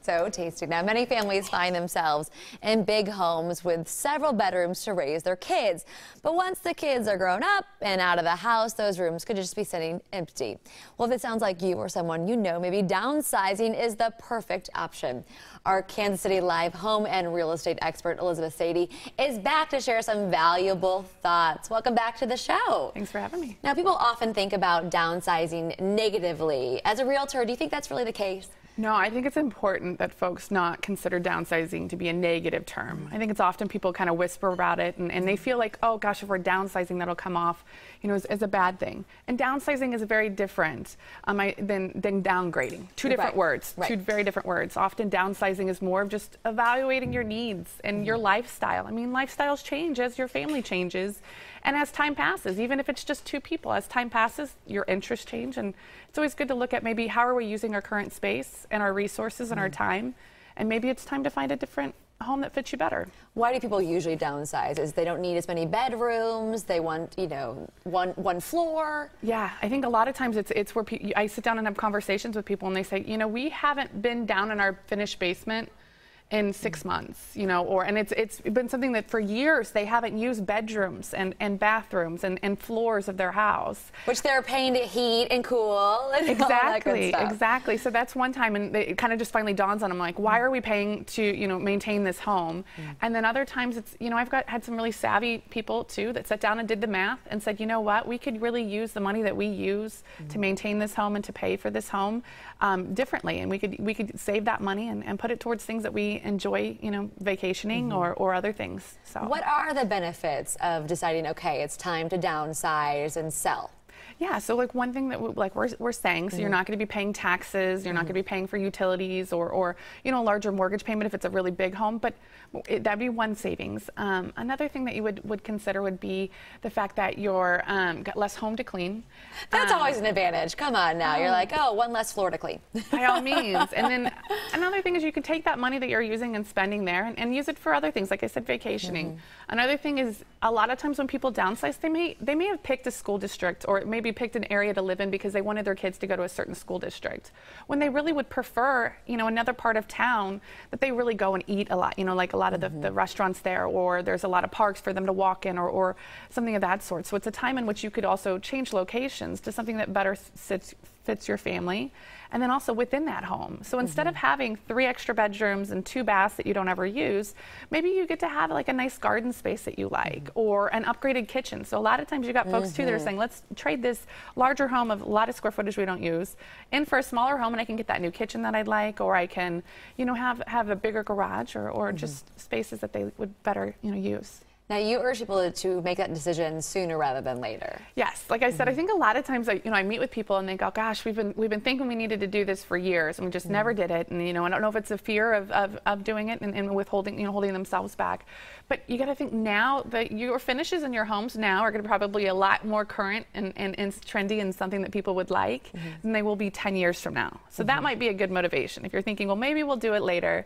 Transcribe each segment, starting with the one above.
So tasty. Now, many families find themselves in big homes with several bedrooms to raise their kids. But once the kids are grown up and out of the house, those rooms could just be sitting empty. Well, if it sounds like you or someone you know, maybe downsizing is the perfect option. Our Kansas City Live home and real estate expert, Elizabeth Sadie, is back to share some valuable thoughts. Welcome back to the show. Thanks for having me. Now, people often think about downsizing negatively. As a realtor, do you think that's really the case? No, I think it's important that folks not consider downsizing to be a negative term. I think it's often people kind of whisper about it and they feel like, oh gosh, if we're downsizing, that'll come off, as a bad thing. And downsizing is very different than downgrading. Two different words, two very different words. Often downsizing is more of just evaluating your needs and your lifestyle. I mean, lifestyles change as your family changes. And as time passes, even if it's just two people, as time passes, your interests change. And it's always good to look at maybe how are we using our current space and our resources and our time. And maybe it's time to find a different home that fits you better. Why do people usually downsize? Is they don't need as many bedrooms, they want, one floor? Yeah, I think a lot of times it's where I sit down and have conversations with people and they say, we haven't been down in our finished basement in 6 months, and it's been something that for years they haven't used bedrooms and bathrooms and floors of their house. Which they're paying to heat and cool and exactly, all that good stuff. Exactly. So that's one time, and it kind of just finally dawns on them, like, why are we paying to, maintain this home? And then other times it's, I've had some really savvy people too that sat down and did the math and said, you know what, we could really use the money that we use to maintain this home and to pay for this home differently, and we could save that money and put it towards things that we enjoy, vacationing or other things. So what are the benefits of deciding, okay, it's time to downsize and sell? Yeah, so like one thing that we're saying, so you're not going to be paying taxes, you're not going to be paying for utilities or a larger mortgage payment if it's a really big home, but that'd be one savings. Another thing that you would consider would be the fact that you're got less home to clean. That's always an advantage. Come on now, you're like, oh, one less floor to clean. By all means. And then another thing is you can take that money that you're using and spending there and use it for other things, like I said, vacationing. Another thing is a lot of times when people downsize, they may have picked a school district or maybe picked an area to live in because they wanted their kids to go to a certain school district, when they really would prefer, another part of town that they really go and eat a lot, like a lot of the restaurants there, or there's a lot of parks for them to walk in or something of that sort. So it's a time in which you could also change locations to something that better fits your family, and then also within that home. So instead of having 3 extra bedrooms and 2 baths that you don't ever use, maybe you get to have like a nice garden space that you like, or an upgraded kitchen. So a lot of times you got folks too that are saying, let's trade this larger home of a lot of square footage we don't use in for a smaller home, and I can get that new kitchen that I'd like, or I can, have a bigger garage or just spaces that they would better, use. Now, you urge people to make that decision sooner rather than later. Yes, like I said, I think a lot of times I meet with people and they go, "Gosh, we've been thinking we needed to do this for years, and we just never did it." And I don't know if it's a fear of doing it and withholding, holding themselves back. But you got to think now that your finishes in your homes now are going to probably be a lot more current and trendy and something that people would like than they will be 10 years from now. So that might be a good motivation. If you're thinking, well, maybe we'll do it later,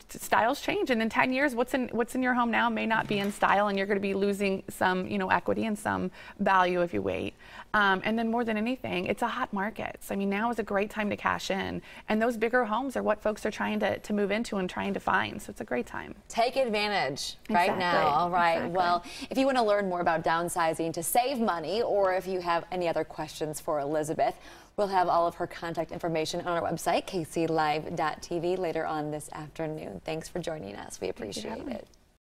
styles change, and in 10 years, what's in your home now may not be in style, and you're going to be losing some, equity and some value if you wait. And then more than anything, it's a hot market. So I mean, now is a great time to cash in, and those bigger homes are what folks are trying to move into and trying to find. So it's a great time. Take advantage right now. All right. Exactly. Well, if you want to learn more about downsizing to save money, or if you have any other questions for Elizabeth, we'll have all of her contact information on our website, kclive.tv, later on this afternoon. Thanks for joining us. We appreciate it.